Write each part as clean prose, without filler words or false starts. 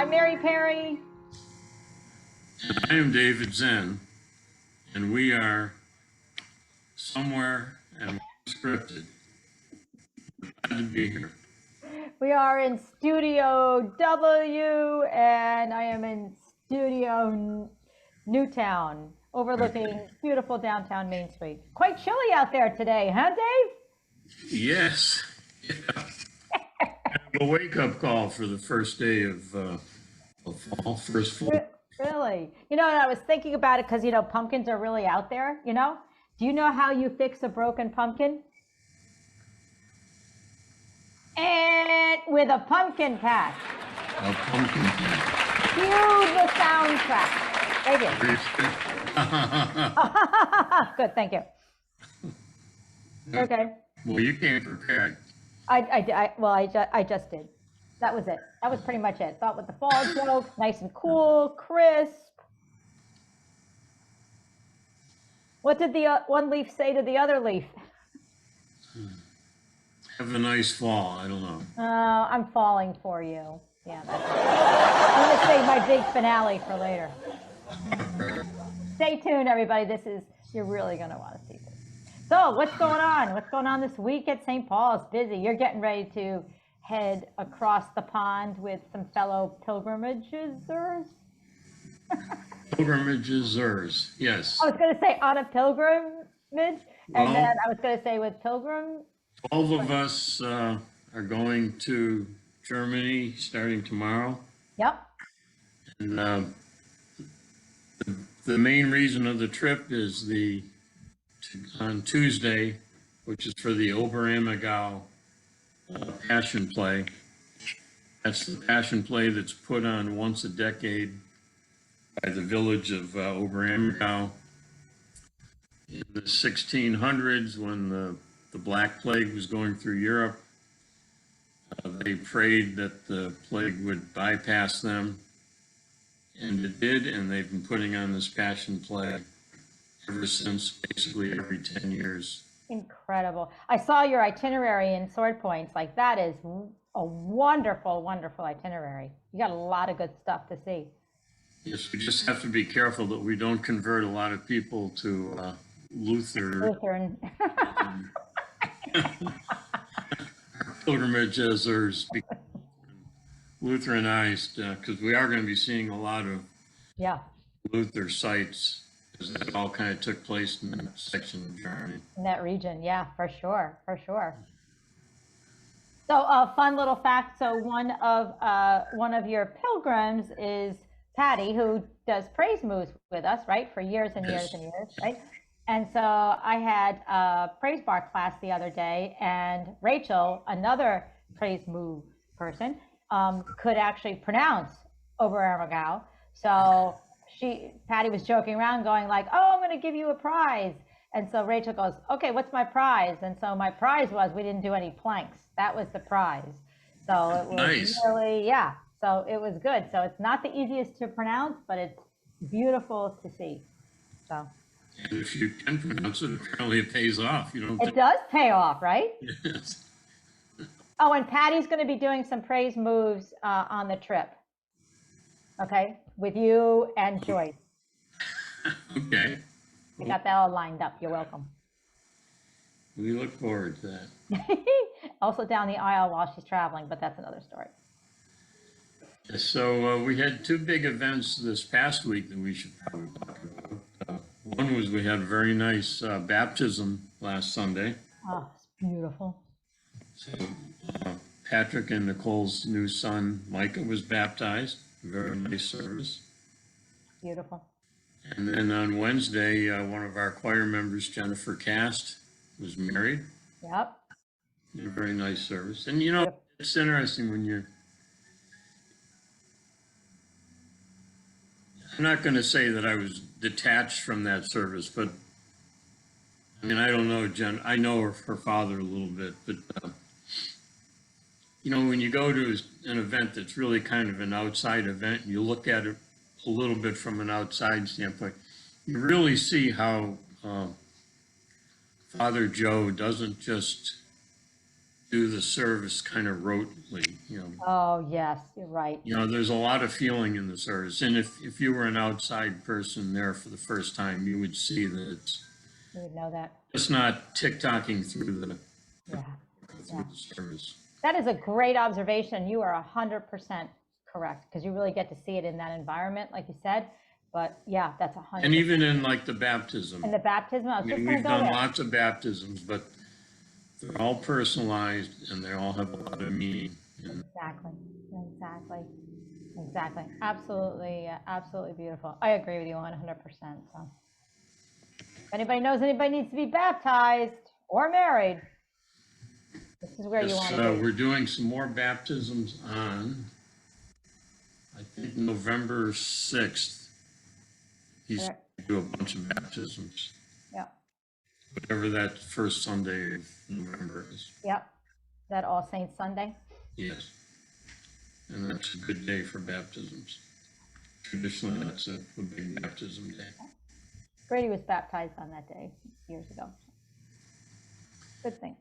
I'm Mary Perry. I am David Zen, and we are somewhere and unscripted. Glad to be here. We are in Studio W, and I am in Studio Newtown, overlooking beautiful downtown Main Street. Quite chilly out there today, huh, Dave? Yes. Yeah. A wake-up call for the first day of fall, first fall. Really? You know, I was thinking about it because, you know, pumpkins are really out there, you know? Do you know how you fix a broken pumpkin? And with a pumpkin patch. A pumpkin patch. Cue the soundtrack. Thank you. Good, thank you. Okay. Well, you came prepared. I just did. That was it. That was pretty much it. Thought with the fall joke, nice and cool, crisp. What did the one leaf say to the other leaf? Have a nice fall. I don't know. I'm falling for you. Yeah, that's it. I'm going to save my big finale for later. Stay tuned, everybody. You're really going to want to see this. So what's going on? What's going on this week at St. Paul? It's busy. You're getting ready to head across the pond with some fellow pilgrimagers. Pilgrimagers, yes. I was going to say on a pilgrimage, and then I was going to say with pilgrim. 12 of us are going to Germany starting tomorrow. Yep. And the main reason of the trip is on Tuesday, which is for the Oberammergau Passion Play. That's the Passion Play that's put on once a decade by the village of Oberammergau. In the 1600s, when the Black Plague was going through Europe, they prayed that the plague would bypass them, and it did, and they've been putting on this Passion Play ever since, basically every 10 years. Incredible. I saw your itinerary in Sword Points. Like, that is a wonderful, wonderful itinerary. You got a lot of good stuff to see. Yes, we just have to be careful that we don't convert a lot of people to Lutheran. Pilgrimages are Lutheranized, because we are going to be seeing a lot of Luther sites, because that all kind of took place in that section of Germany. In that region, yeah, for sure, for sure. So a fun little fact, so one of your pilgrims is Patty, who does praise moves with us, right, for years and years and years, right? And so I had a praise bar class the other day, and Rachel, another praise move person, could actually pronounce Oberammergau. So Patty was joking around going like, oh, I'm going to give you a prize. And so Rachel goes, okay, what's my prize? And so my prize was we didn't do any planks. That was the prize. So it was nice. Really, so it was good. So it's not the easiest to pronounce, but it's beautiful to see. So. And if you can pronounce it, apparently it pays off. It does pay off, right? Yes. Oh, and Patty's going to be doing some praise moves on the trip. Okay, with you and Joyce. Okay. I got that all lined up. You're welcome. We look forward to that. Also down the aisle while she's traveling, but that's another story. So we had two big events this past week that we should probably talk about. One was we had a very nice baptism last Sunday. Oh, it's beautiful. So Patrick and Nicole's new son, Micah, was baptized. Very nice service. Beautiful. And then on Wednesday, one of our choir members, Jennifer Cast, was married. Yep. A very nice service. And, you know, it's interesting when I'm not going to say that I was detached from that service, but I mean, I don't know Jen. I know her father a little bit, but you know, when you go to an event that's really kind of an outside event, you look at it a little bit from an outside standpoint, you really see how Father Joe doesn't just do the service kind of rotely, you know. Oh, yes, you're right. You know, there's a lot of feeling in the service. And if you were an outside person there for the first time, you would see that You would know that. it's not tick-tocking through Yeah. the service. That is a great observation. You are 100% correct, because you really get to see it in that environment, like you said. But yeah, that's 100%. And even in like the baptism. In the baptism, I was just going to We've go done there. lots of baptisms, but they're all personalized and they all have a lot of meaning. And Exactly. Absolutely, absolutely beautiful. I agree with you 100%. So, if anybody knows anybody needs to be baptized or married, this is where you want to be. we're doing some more baptisms on, I think, November 6th. He's going to do a bunch of baptisms. Yeah. Whatever that first Sunday of November is. Yep. That All Saints Sunday. Yes. And that's a good day for baptisms. Traditionally, that's a big baptism day. Grady was baptized on that day years ago. Good thing.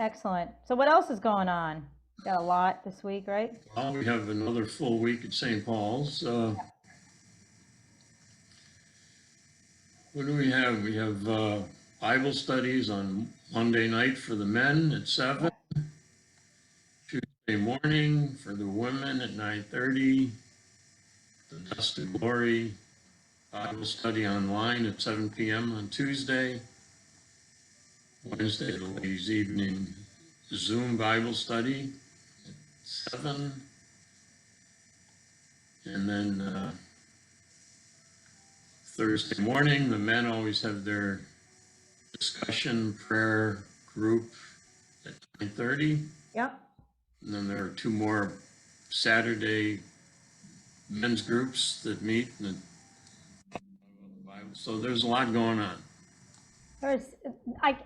Excellent. So what else is going on? Got a lot this week, right? Well, we have another full week at St. Paul's. What do we have? We have Bible studies on Monday night for the men at 7. Tuesday morning for the women at 9:30. The Dust to Glory Bible study online at 7 p.m. on Tuesday. Wednesday, the ladies' evening Zoom Bible study at 7. And then Thursday morning, the men always have their discussion prayer group at 9:30. Yep. And then there are 2 more Saturday men's groups that meet. So there's a lot going on.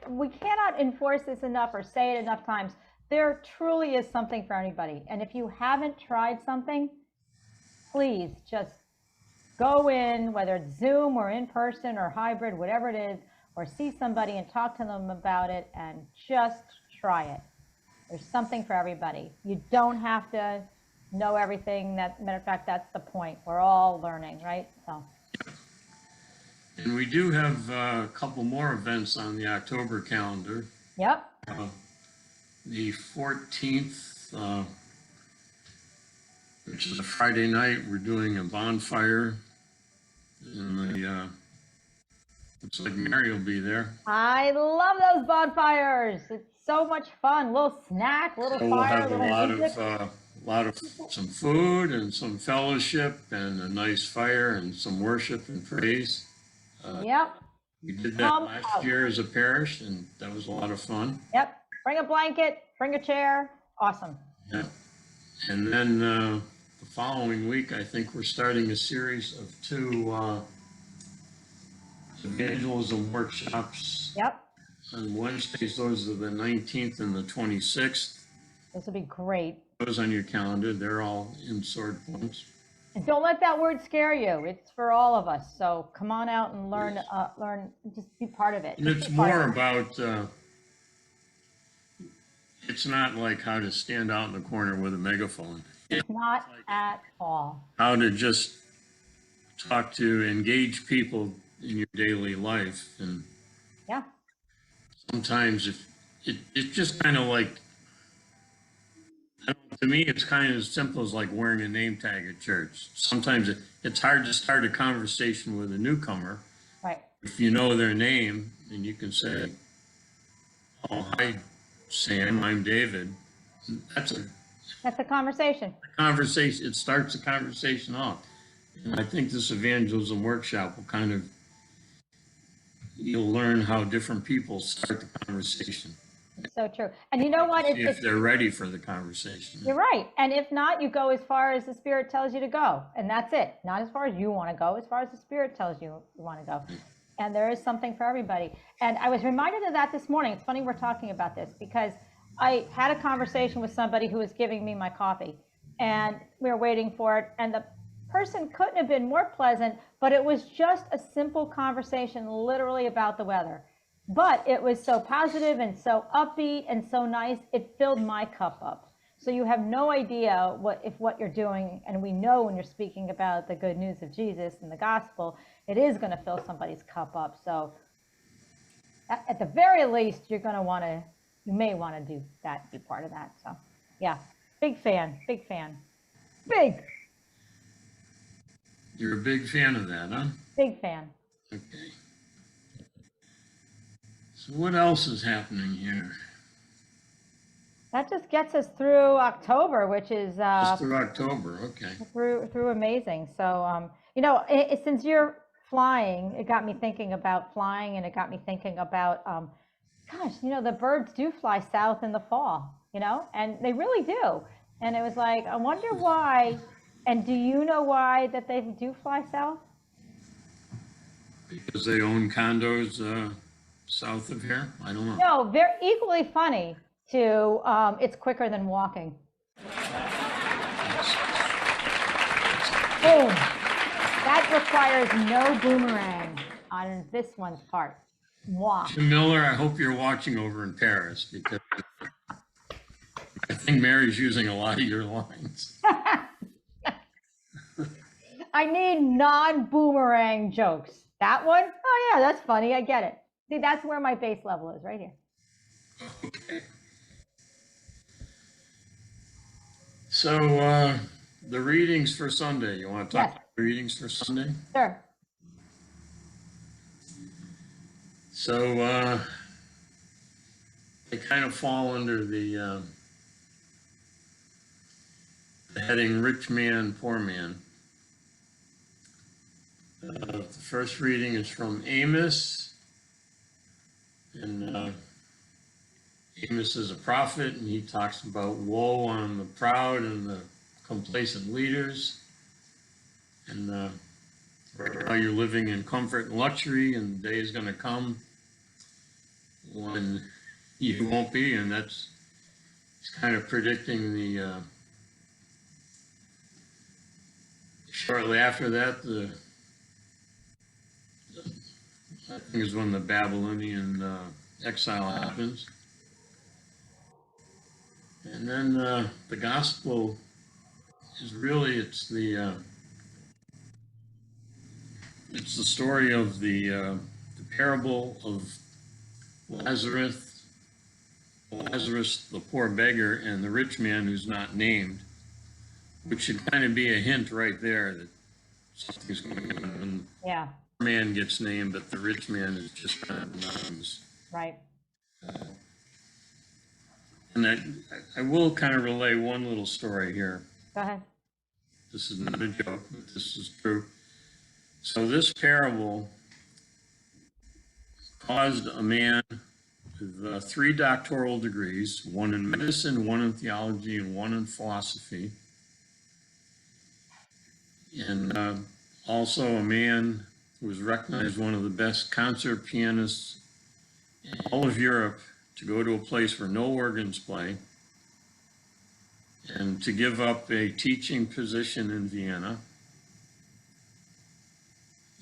We cannot enforce this enough or say it enough times. There truly is something for anybody. And if you haven't tried something, please just go in, whether it's Zoom or in person or hybrid, whatever it is, or see somebody and talk to them about it and just try it. There's something for everybody. You don't have to know everything. Matter of fact, that's the point. We're all learning, right? So. And we do have a couple more events on the October calendar. Yep. The 14th, which is a Friday night, we're doing a bonfire. And looks like Mary will be there. I love those bonfires. It's so much fun. Little snack, little So fire, we'll have a lot of some food and some fellowship and a nice fire and some worship and praise. Yep. We did that last year as a parish, and that was a lot of fun. Yep. Bring a blanket, bring a chair. Awesome. Yeah. And then the following week, I think we're starting a series of 2 evangelism workshops. Yep. On Wednesdays, those are the 19th and the 26th. This would be great. Those on your calendar, they're all in Sword Points. And don't let that word scare you. It's for all of us. So come on out and learn, Yes. just be part of it. And it's more about, it's not like how to stand out in the corner with a megaphone. It's not at all. How to just talk to, engage people in your daily life. And Yeah. sometimes it's just kind of like, to me, it's kind of as simple as like wearing a name tag at church. Sometimes it's hard to start a conversation with a newcomer. Right. If you know their name and you can say, "Oh, hi, Sam, I'm David." That's a conversation. Conversation. It starts a conversation off. And I think this evangelism workshop will kind of, you'll learn how different people start the conversation. So true. And you know what? If they're ready for the conversation. You're right. And if not, you go as far as the Spirit tells you to go. And that's it. Not as far as you want to go, as far as the Spirit tells you you want to go. And there is something for everybody. And I was reminded of that this morning. It's funny we're talking about this because I had a conversation with somebody who was giving me my coffee. And we were waiting for it. And the person couldn't have been more pleasant, but it was just a simple conversation literally about the weather. but it was so positive and so upbeat and so nice. It filled my cup up. So you have no idea what you're doing, and we know when you're speaking about the good news of Jesus and the gospel, it is going to fill somebody's cup up. So at the very least, you may want to do that, be part of that. So yeah, big fan. Big You're a big fan of that, huh? Big fan. Okay. So what else is happening here? That just gets us through October, which is Just through October, okay. through amazing. So since you're flying, it got me thinking about flying, and it got me thinking about gosh, the birds do fly south in the fall, and they really do. And it was like, I wonder why. And do you know why that they do fly south? Because they own condos south of here? I don't know. No, they're equally funny to it's quicker than walking. Boom. That requires no boomerang on this one's part. Wow. Jim Miller, I hope you're watching over in Paris, because I think Mary's using a lot of your lines. I need non-boomerang jokes. That one? Oh yeah, that's funny. I get it. See, that's where my base level is, right here. Okay. So the readings for Sunday. You want to talk about the readings for Sunday? Sure. So they kind of fall under the heading Rich Man, Poor Man. The first reading is from Amos, and Amos is a prophet, and he talks about woe on the proud and the complacent leaders, and how you're living in comfort and luxury, and the day is going to come when you won't be, and it's kind of predicting the shortly after that, I think is when the Babylonian exile happens. And then the gospel is really, it's the story of the parable of Lazarus, the poor beggar, and the rich man who's not named, which should kind of be a hint right there that something's going on. Yeah. The poor man gets named, but the rich man is just kind of anonymous. Right. And I will kind of relay one little story here. Go ahead. This is not a joke, but this is true. So this parable caused a man with 3 doctoral degrees, one in medicine, one in theology, and one in philosophy. And also a man who was recognized one of the best concert pianists in all of Europe, to go to a place where no organs play, and to give up a teaching position in Vienna,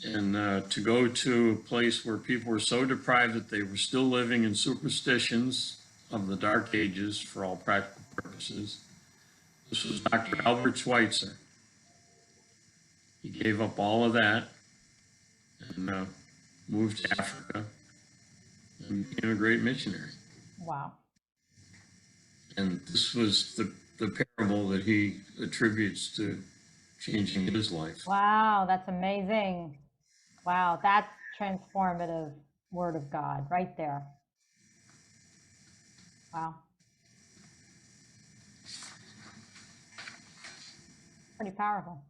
and to go to a place where people were so deprived that they were still living in superstitions of the Dark Ages for all practical purposes. This was Dr. Albert Schweitzer. He gave up all of that and moved to Africa and became a great missionary. Wow. And this was the parable that he attributes to changing his life. Wow, that's amazing. Wow, that's transformative word of God right there. Wow. Pretty powerful.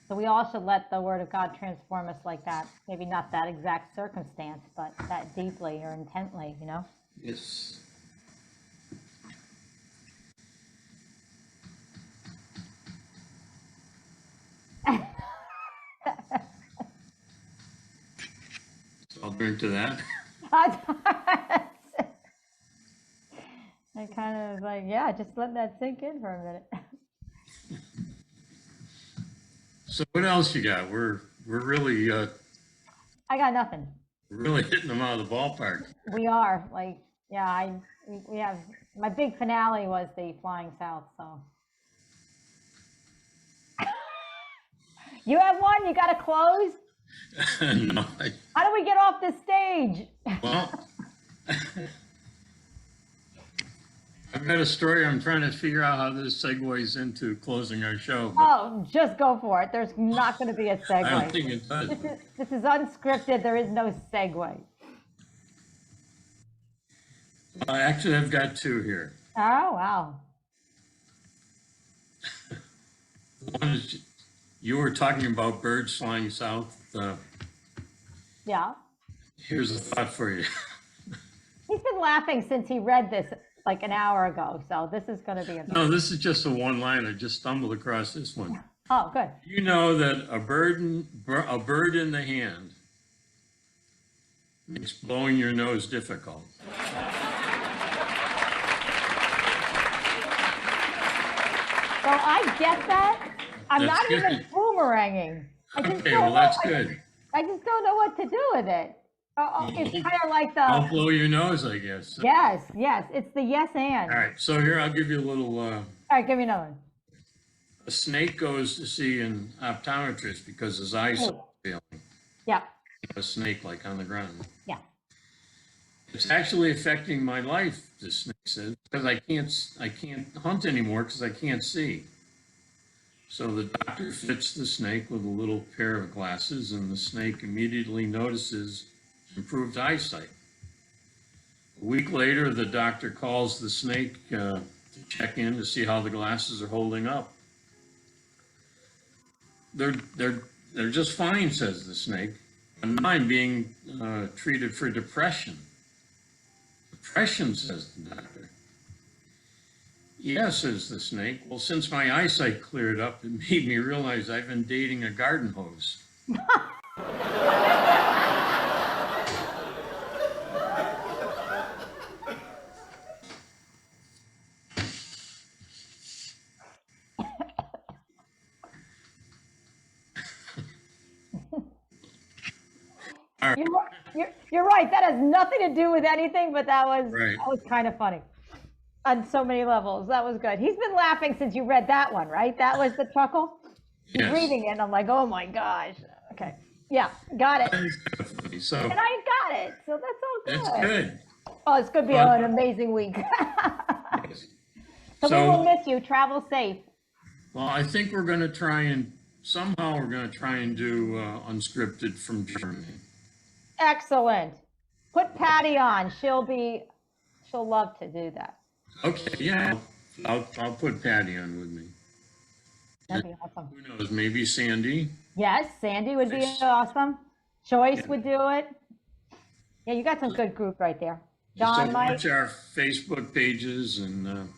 So we all should let the word of God transform us like that. Maybe not that exact circumstance, but that deeply or intently, Yes. So I'll drink to that. I kind of like, yeah, just let that sink in for a minute. So what else you got? We're really I got nothing. Really hitting them out of the ballpark. We are, like, yeah, we have, my big finale was the Flying South, so. You have one, you gotta close? No, How do we get off the stage? well, I've got a story. I'm trying to figure out how this segues into closing our show. But Oh, just go for it. There's not gonna be a I don't segue. think it does. This is unscripted, there is no segue. Actually, I've got two here. Oh, wow. One is, you were talking about birds flying south. Yeah. Here's a thought for you. He's been laughing since he read this like an hour ago, so this is gonna be a. No, this is just a one line. I just stumbled across this one. Oh, good. You know that a bird in the hand makes blowing your nose difficult. So I get that. I'm That's not even good. boomeranging. I just Okay, don't well, know. that's good. I just don't know what to do with it. It's kind of like Don't the blow your nose, I guess. yes, yes. It's the yes and. All right, so here I'll give you a little. All right, give me another one. A snake goes to see an optometrist because his eyes are failing. Yeah, A snake like on the ground. yeah. It's actually affecting my life, the snake said, because I can't hunt anymore because I can't see. So the doctor fits the snake with a little pair of glasses, and the snake immediately notices improved eyesight. A week later, the doctor calls the snake to check in to see how the glasses are holding up. They're just fine, says the snake. And now I'm being treated for depression. Depression, says the doctor. Yeah, says the snake. Well, since my eyesight cleared up, it made me realize I've been dating a garden hose. All right. You're right. That has nothing to do with anything, but Right. that was kind of funny on so many levels. That was good. He's been laughing since you read that one, right? That was the chuckle. He's Yes. reading it, and I'm like, oh my gosh. Okay, yeah, got it. That is kind of funny. So And I got it. So that's all good. that's good. Oh, it's gonna be Well- an amazing week. Yes. So we will miss you. Travel safe. Well, I think we're going to try and somehow we're going to try and do Unscripted from Germany. Excellent. Put Patty on. She'll love to do that. Okay, yeah, I'll put Patty on with me. That'd be awesome. Who knows? Maybe Sandy. Yes, Sandy would be Yes. awesome. Joyce Yeah. would do it. Yeah, you got some good group right there. So Don, Mike. watch our Facebook pages, and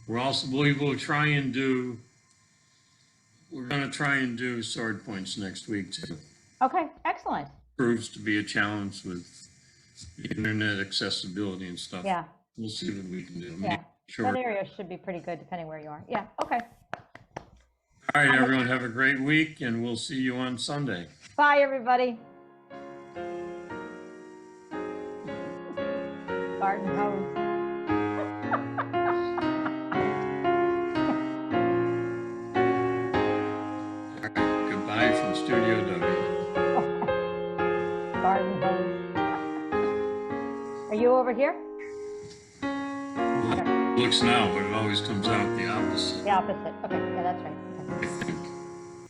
we will try and do. We're going to try and do sword points next week too. Okay, excellent. Proves to be a challenge with the internet accessibility and stuff. Yeah, We'll see what we can do. yeah. Sure. That area should be pretty good depending where you are. Yeah, okay. All right, everyone, have a great week, and we'll see you on Sunday. Bye, everybody. Garden hose. All right, goodbye from Studio W. Garden hose. Are you over here? Looks now, but it always comes out the opposite. The opposite. Okay, yeah, that's right. Okay.